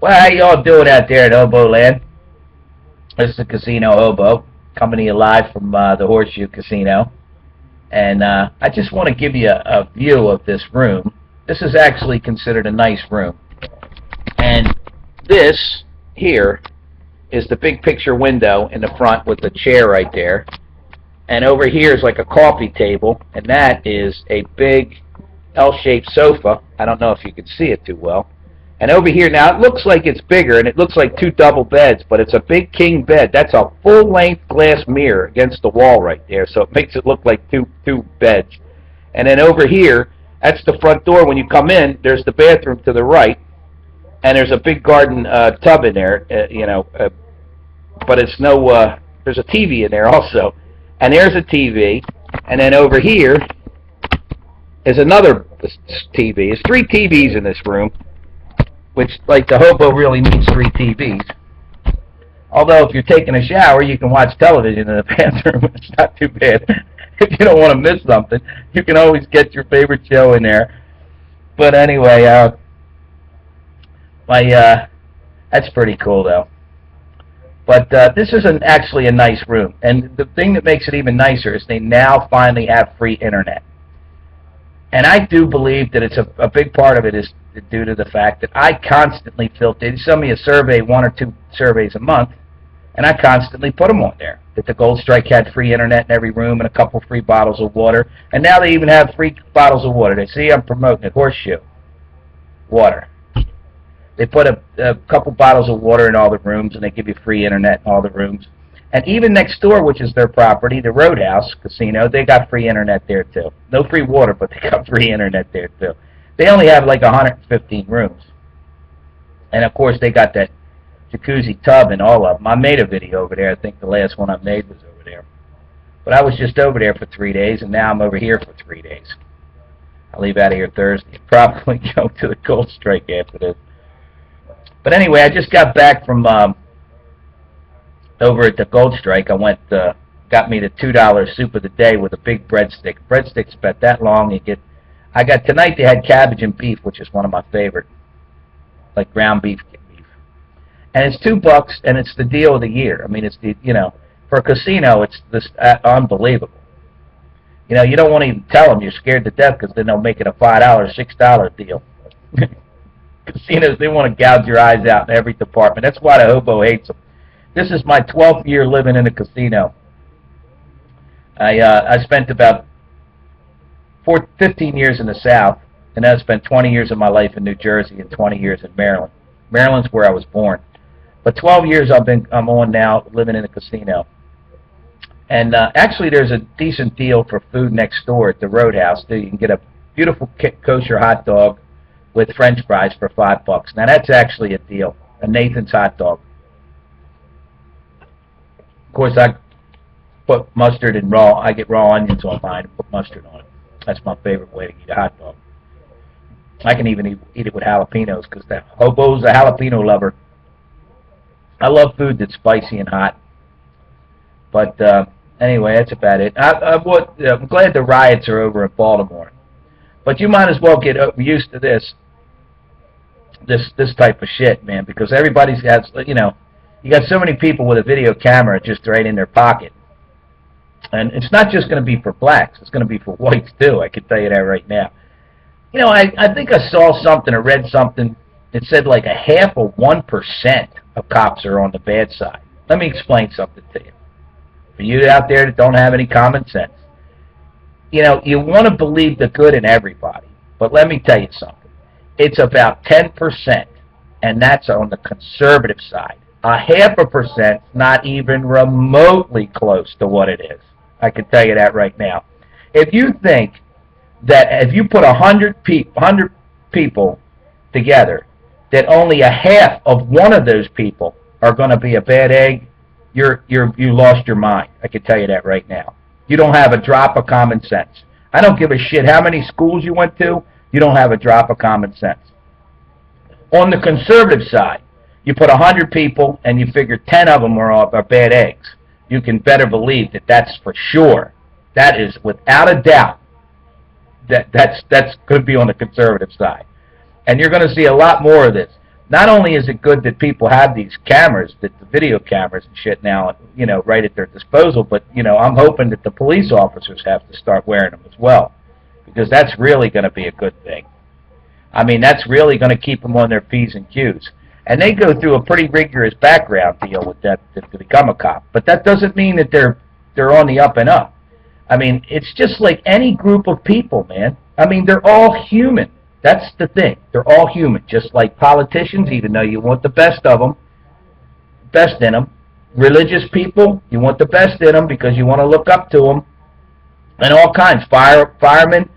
Well, how y'all doing out there in Hobo Land? This is the Casinohobo, coming to you live from the Horseshoe Casino. And I just want to give you a view of this room. This is actually considered a nice room. And this here is the big picture window in the front with the chair right there. And over here is like a coffee table, and that is a big L-shaped sofa. I don't know if you can see it too well. And over here, now it looks like it's bigger, and it looks like two double beds, but it's a big king bed. That's a full-length glass mirror against the wall right there, so it makes it look like two beds. And then over here, that's the front door. When you come in, there's the bathroom to the right, and there's a big garden tub in there, but it's no, there's a TV in there also. And there's a TV, and then over here is another TV. There's three TVs in this room, which, like, the hobo really needs three TVs. Although, if you're taking a shower, you can watch television in the bathroom. It's not too bad. If you don't want to miss something, you can always get your favorite show in there. But anyway, that's pretty cool, though. But this is actually a nice room. And the thing that makes it even nicer is they now finally have free internet. And I do believe that it's a big part of it is due to the fact that I constantly filter. They send me a survey, 1 or 2 surveys a month, and I constantly put them on there. That the Gold Strike had free internet in every room and a couple free bottles of water. And now they even have free bottles of water. They see I'm promoting it. Horseshoe water. They put a couple bottles of water in all the rooms, and they give you free internet in all the rooms. And even next door, which is their property, the Roadhouse Casino, they got free internet there too. No free water, but they got free internet there too. They only have like 115 rooms. And of course, they got that jacuzzi tub in all of them. I made a video over there. I think the last one I made was over there. But I was just over there for 3 days, and now I'm over here for 3 days. I'll leave out of here Thursday. Probably go to the Gold Strike after this. But anyway, I just got back from over at the Gold Strike. I went, got me the $2 soup of the day with a big breadstick. Breadstick's about that long. Tonight they had cabbage and beef, which is one of my favorite, like ground beef. And it's $2, and it's the deal of the year. I mean, it's for a casino, it's this unbelievable. You don't want to even tell them you're scared to death because then they'll make it a $5, $6 deal. Casinos, they want to gouge your eyes out in every department. That's why the hobo hates them. This is my 12th year living in a casino. I spent about 15 years in the South, and then I spent 20 years of my life in New Jersey and 20 years in Maryland. Maryland's where I was born. But 12 years I'm on now living in a casino. And actually, there's a decent deal for food next door at the Roadhouse. You can get a beautiful kosher hot dog with French fries for $5. Now that's actually a deal. A Nathan's hot dog. Of course, I put mustard and I get raw onions on mine and put mustard on it. That's my favorite way to eat a hot dog. I can even eat it with jalapenos because the hobo's a jalapeno lover. I love food that's spicy and hot. But anyway, that's about it. I'm glad the riots are over in Baltimore. But you might as well get used to this type of shit, man, because everybody's got, you got so many people with a video camera just right in their pocket. And it's not just going to be for blacks. It's going to be for whites, too. I can tell you that right now. I think I saw something or read something. It said like 0.5% of cops are on the bad side. Let me explain something to you. For you out there that don't have any common sense. You want to believe the good in everybody. But let me tell you something. It's about 10%, and that's on the conservative side. 0.5%, not even remotely close to what it is. I can tell you that right now. If you think that if you put 100 people together, that only a half of one of those people are going to be a bad egg, you lost your mind. I can tell you that right now. You don't have a drop of common sense. I don't give a shit how many schools you went to. You don't have a drop of common sense. On the conservative side, you put 100 people and you figure 10 of them are bad eggs. You can better believe that that's for sure. That is without a doubt. That's going to be on the conservative side. And you're going to see a lot more of this. not only is it good that people have these cameras, that the video cameras and shit now, right at their disposal, but, I'm hoping that the police officers have to start wearing them as well, because that's really going to be a good thing. I mean, that's really going to keep them on their P's and Q's. And they go through a pretty rigorous background deal with that to become a cop. But that doesn't mean that they're on the up and up. I mean, it's just like any group of people, man. I mean, they're all human. That's the thing. They're all human, just like politicians, even though you want the best of them, best in them. Religious people, you want the best in them because you want to look up to them. And all kinds. Firemen,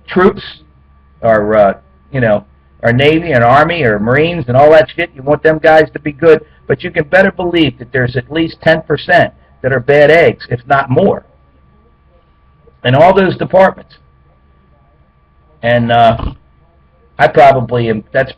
troops, or, our Navy and Army or Marines and all that shit. You want them guys to be good. But you can better believe that there's at least 10% that are bad eggs, if not more, in all those departments. And that's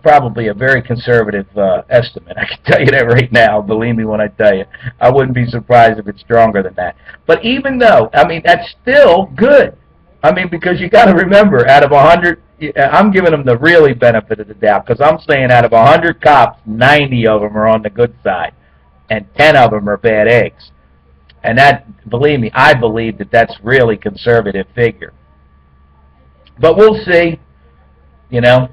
probably a very conservative estimate. I can tell you that right now. Believe me when I tell you. I wouldn't be surprised if it's stronger than that. But even though, I mean, that's still good. I mean, because you got to remember, out of 100, I'm giving them the really benefit of the doubt, because I'm saying out of 100 cops, 90 of them are on the good side, and 10 of them are bad eggs. And that, believe me, I believe that that's really conservative figure. But we'll see. I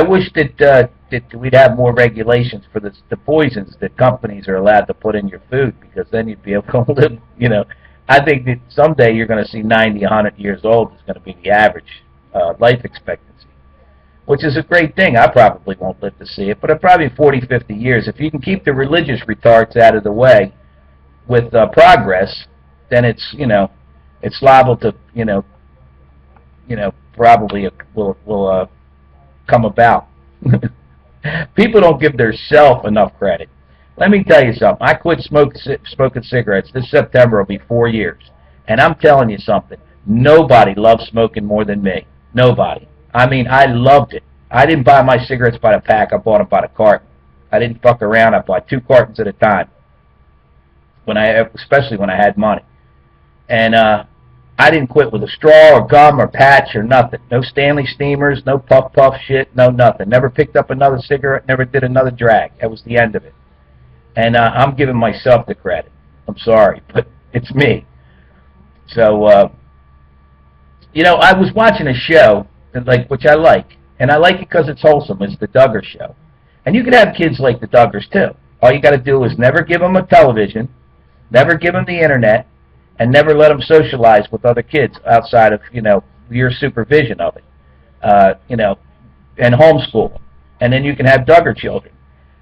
wish that we'd have more regulations for the poisons that companies are allowed to put in your food, because then you'd be able to live, I think that someday you're going to see 90, 100 years old is going to be the average life expectancy, which is a great thing. I probably won't live to see it, but probably 40, 50 years. If you can keep the religious retards out of the way with progress, then it's, it's liable to, probably will come about. People don't give theirself enough credit. Let me tell you something. I quit smoking cigarettes. This September will be 4 years. And I'm telling you something. Nobody loves smoking more than me. Nobody. I mean, I loved it. I didn't buy my cigarettes by the pack. I bought them by the carton. I didn't fuck around. I bought 2 cartons at a time, especially when I had money. And I didn't quit with a straw or gum or patch or nothing. No Stanley Steamers, no puff shit, no nothing. Never picked up another cigarette, never did another drag. That was the end of it. And I'm giving myself the credit. I'm sorry, but it's me. So, I was watching a show, which I like, and I like it because it's wholesome. It's the Duggar Show. And you can have kids like the Duggars, too. All you got to do is never give them a television, never give them the Internet, and never let them socialize with other kids outside of, your supervision of it, and homeschool them. And then you can have Duggar children.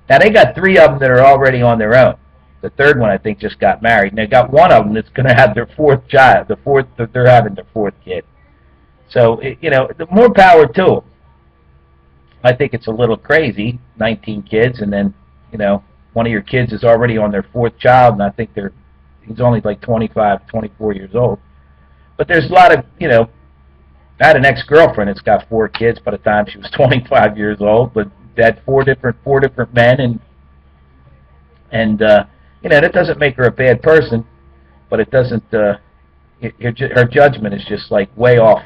Now, they got 3 of them that are already on their own. The third one, I think, just got married. And they got one of them that's going to have their 4th child. They're having their 4th kid. So, the more power to them. I think it's a little crazy, 19 kids, and then, one of your kids is already on their 4th child, and I think he's only like 25, 24 years old. But there's a lot of, I had an ex-girlfriend that's got 4 kids by the time she was 25 years old, but had 4 different men, and that doesn't make her a bad person, but it doesn't, her judgment is just like way off.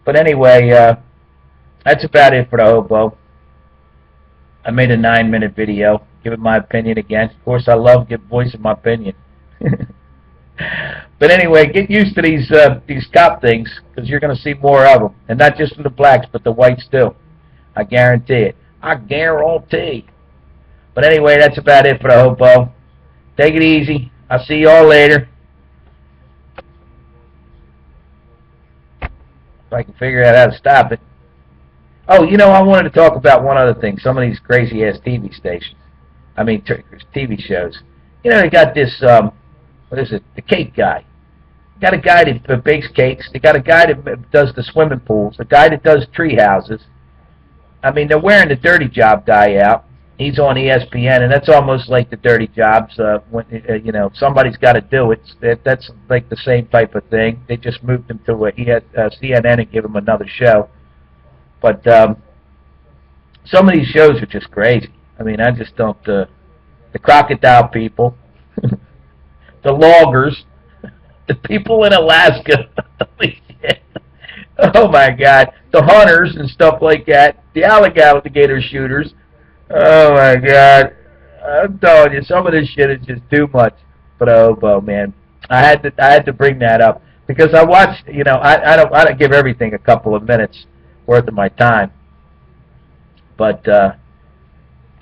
But anyway, that's about it for the hobo. I made a 9-minute video, giving my opinion again. Of course, I love voicing my opinion. But anyway, get used to these cop things, because you're going to see more of them, and not just from the blacks, but the whites too. I guarantee it. I guarantee. But anyway, that's about it for the hobo. Take it easy. I'll see y'all later. If I can figure out how to stop it. Oh, I wanted to talk about one other thing. Some of these crazy-ass TV stations. I mean, TV shows. They got this, what is it, the cake guy. They got a guy that bakes cakes. They got a guy that does the swimming pools. A guy that does tree houses. I mean, they're wearing the Dirty Job guy out. He's on ESPN, and that's almost like the Dirty Jobs. When somebody's got to do it. That's like the same type of thing. They just moved him to CNN and give him another show. But some of these shows are just crazy. I mean, I just don't. The crocodile people, the loggers, the people in Alaska. Oh my God, the hunters and stuff like that, the alligator shooters. Oh my God, I'm telling you, some of this shit is just too much for the hobo, man. I had to bring that up because I watch. I don't give everything a couple of minutes worth of my time, but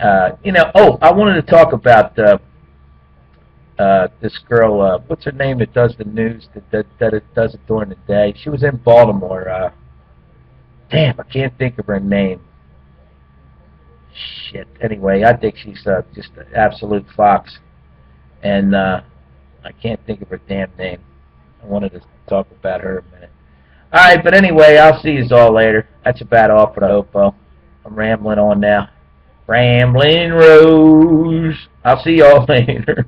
Oh, I wanted to talk about this girl. What's her name that does the news? That it does it during the day. She was in Baltimore. Damn, I can't think of her name. Shit. Anyway, I think she's just an absolute fox, and I can't think of her damn name. I wanted to talk about her a minute. All right, but anyway, I'll see you all later. That's about all for the hopo. I'm rambling on now. Rambling Rose. I'll see y'all later.